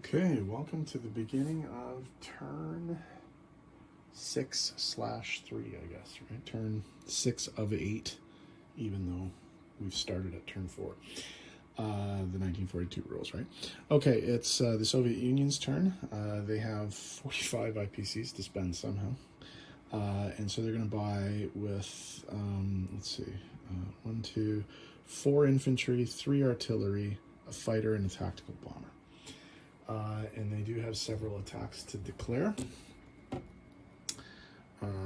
Okay, welcome to the beginning of turn 6/3, I guess, right? Turn 6 of 8, even though we've started at turn 4. The 1942 rules, right? Okay, it's the Soviet Union's turn. They have 45 IPCs to spend somehow. And so they're going to buy with, let's see, 4 infantry, 3 artillery, a fighter, and a tactical bomber. And they do have several attacks to declare.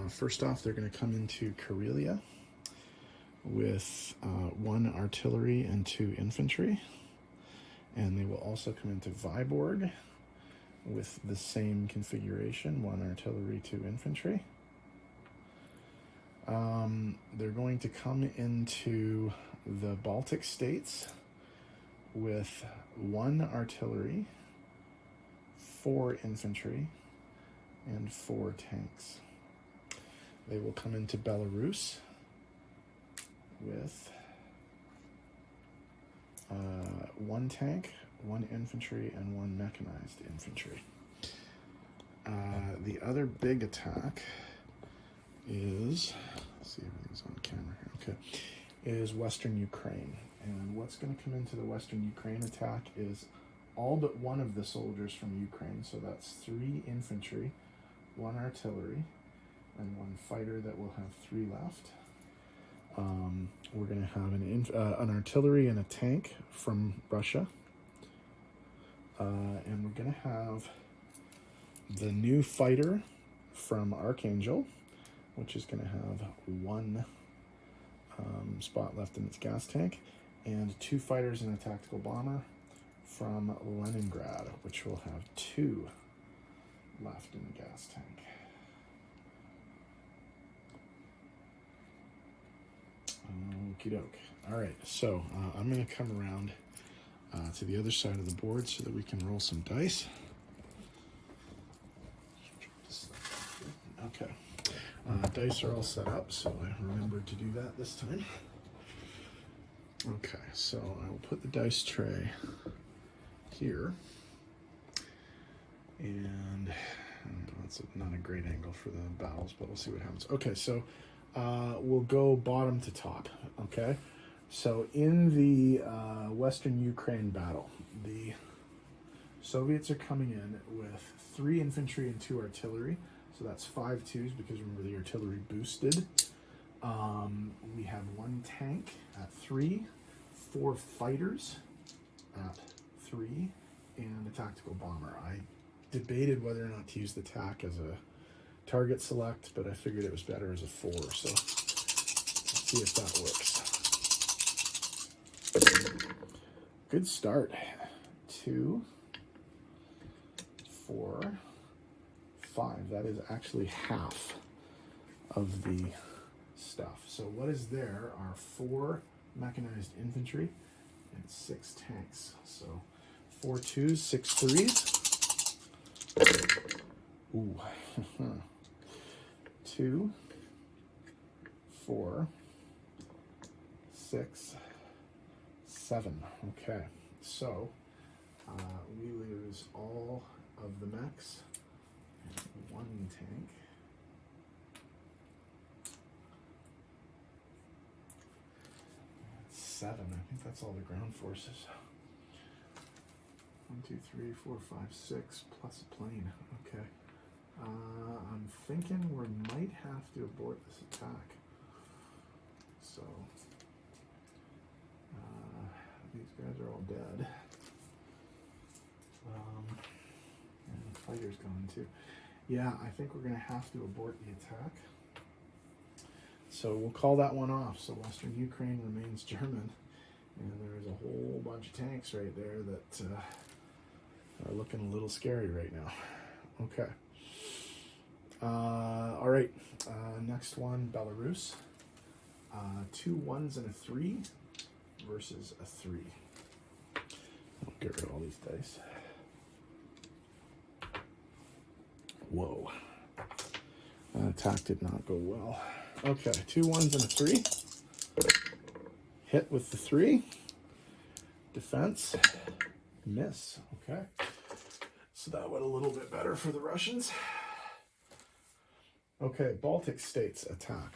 First off, they're going to come into Karelia with 1 artillery and 2 infantry. And they will also come into Vyborg with the same configuration, 1 artillery, 2 infantry. They're going to come into the Baltic states with 1 artillery, 4 infantry, and 4 tanks. They will come into Belarus with 1 tank, 1 infantry, and 1 mechanized infantry. The other big attack is, let's see if everything's on camera here, okay, is Western Ukraine. And what's going to come into the Western Ukraine attack is all but 1 of the soldiers from Ukraine, so that's 3 infantry, 1 artillery, and 1 fighter that will have 3 left. We're going to have an artillery and a tank from Russia. And we're going to have the new fighter from Archangel, which is going to have 1 spot left in its gas tank, and 2 fighters and a tactical bomber from Leningrad, which will have 2 left in the gas tank. Okie doke. All right, so I'm going to come around to the other side of the board so that we can roll some dice. Okay. Dice are all set up, so I remembered to do that this time. Okay, so I will put the dice tray here, and that's not a great angle for the battles, but we'll see what happens. Okay, so we'll go bottom to top. Okay, so in the Western Ukraine battle, the Soviets are coming in with 3 infantry and 2 artillery, so that's 5 2s because remember the artillery boosted. We have 1 tank at 3, 4 fighters at 3, and a tactical bomber. I debated whether or not to use the TAC as a target select, but I figured it was better as a 4, so let's see if that works. Good start. 2, 4, 5. That is actually half of the stuff. So what is there are 4 mechanized infantry and 6 tanks. So 4 2s, 6 3s. Ooh. 2, 4, 6, 7. Okay, so we lose all of the mechs and 1 tank. 7. I think that's all the ground forces. 1, 2, 3, 4, 5, 6 plus a plane. Okay. I'm thinking we might have to abort this attack. So these guys are all dead. And the fighter's gone too. Yeah, I think we're going to have to abort the attack. So we'll call that one off. So Western Ukraine remains German. And there's a whole bunch of tanks right there that are looking a little scary right now. Okay. All right. Next one, Belarus. 2 1s and a 3 versus a 3. I'll get rid of all these dice. Whoa. That attack did not go well. Okay, 2 1s and a 3. Hit with the 3. Defense. Miss. Okay. So that went a little bit better for the Russians. Okay, Baltic states attack.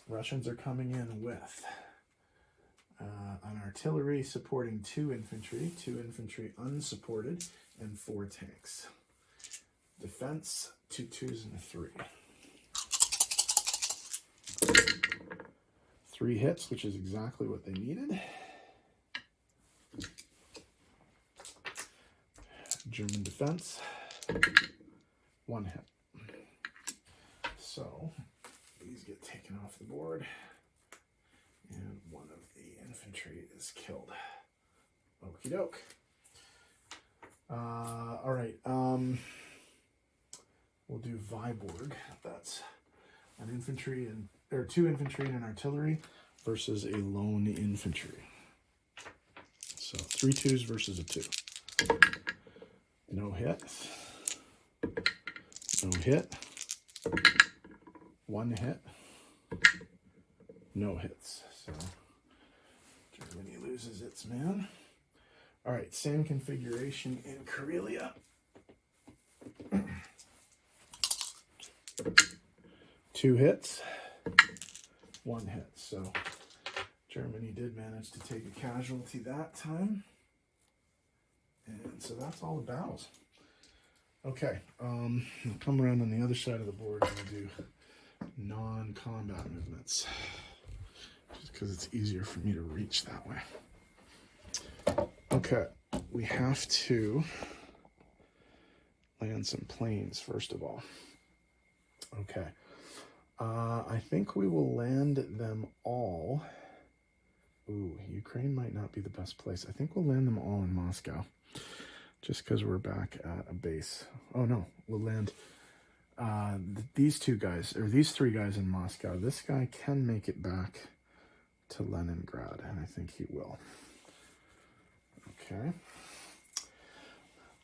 Russians are coming in with an artillery supporting 2 infantry unsupported, and 4 tanks. Defense, 2 2s and a 3. 3 hits, which is exactly what they needed. German defense, 1 hit. So these get taken off the board, and one of the infantry is killed. Okie doke. All right. We'll do Viborg. That's an infantry or 2 infantry and an artillery versus a lone infantry. So 3 2s versus a 2. No hit. No hit. 1 hit. No hits. So Germany loses its man. All right, same configuration in Karelia. 2 hits, 1 hit. So Germany did manage to take a casualty that time. And so that's all the battles. Okay, I'll come around on the other side of the board and we'll do non-combat movements. Just because it's easier for me to reach that way. Okay, we have to land some planes first of all. Okay, I think we will land them all. Ooh, Ukraine might not be the best place. I think we'll land them all in Moscow. Just because we're back at a base. Oh no, we'll land these 2 guys, or these 3 guys in Moscow. This guy can make it back to Leningrad, and I think he will. Okay.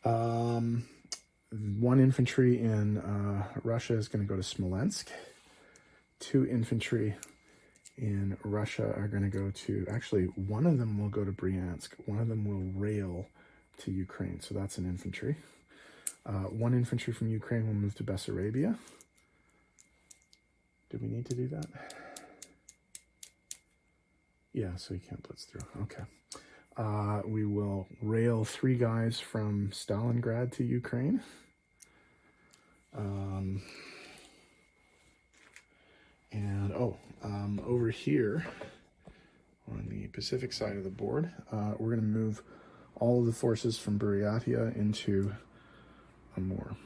1 infantry in Russia is going to go to Smolensk. 2 infantry in Russia are going to go to, actually, one of them will go to Bryansk. One of them will rail to Ukraine, so that's an infantry. 1 infantry from Ukraine will move to Bessarabia. Do we need to do that? Yeah, so you can't blitz through. Okay. We will rail 3 guys from Stalingrad to Ukraine. Over here on the Pacific side of the board, we're going to move all of the forces from Buryatia into Amur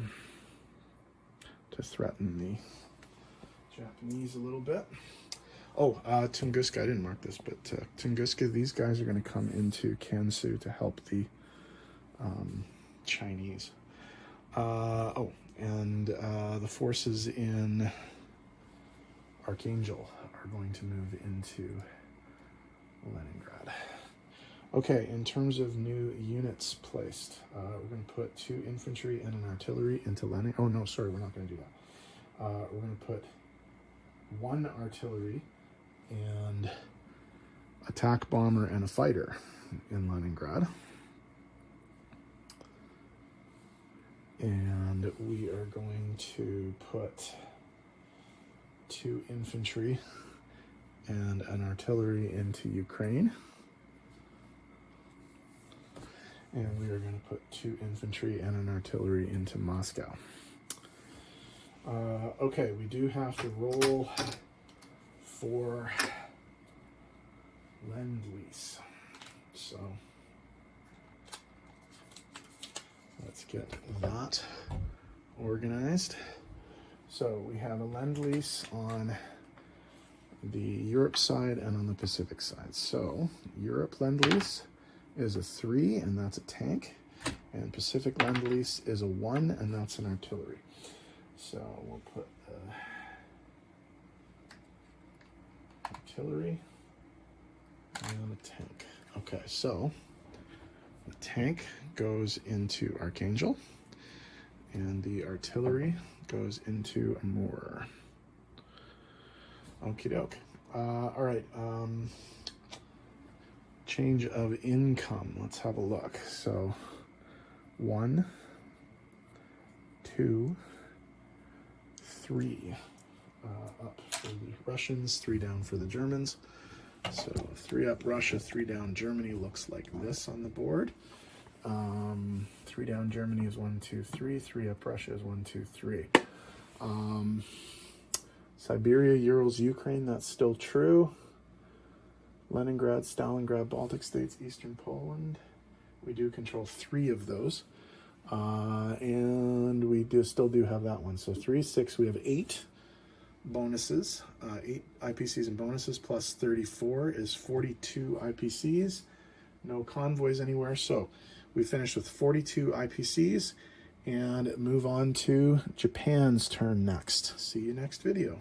to threaten the Japanese a little bit. Oh, Tunguska, I didn't mark this, but Tunguska, these guys are going to come into Kansu to help the Chinese. The forces in Archangel are going to move into Leningrad. Okay, in terms of new units placed, we're going to put 2 infantry and an artillery into Leningrad. Oh, no, sorry, we're not going to do that. We're going to put 1 artillery and attack bomber and a fighter in Leningrad. And we are going to put 2 infantry and an artillery into Ukraine. And we are going to put 2 infantry and an artillery into Moscow. Okay, we do have to roll for Lend-Lease. So let's get that organized. So we have a Lend-Lease on the Europe side and on the Pacific side. So Europe Lend-Lease is a 3, and that's a tank. And Pacific Lend-Lease is a 1, and that's an artillery. So we'll put artillery and a tank. Okay, so the tank goes into Archangel, and the artillery goes into Amur. Okie doke. All right. Change of income. Let's have a look. So 1, 2, 3 up for the Russians, 3 down for the Germans. So 3 up Russia, 3 down Germany looks like this on the board. 3 down Germany is 1, 2, 3. 3 up Russia is 1, 2, 3. Siberia, Urals, Ukraine, that's still true. Leningrad, Stalingrad, Baltic states, Eastern Poland. We do control 3 of those. And we still do have that one. So 3, 6, we have 8 bonuses. 8 IPCs and bonuses plus 34 is 42 IPCs. No convoys anywhere. So we finished with 42 IPCs and move on to Japan's turn next. See you next video.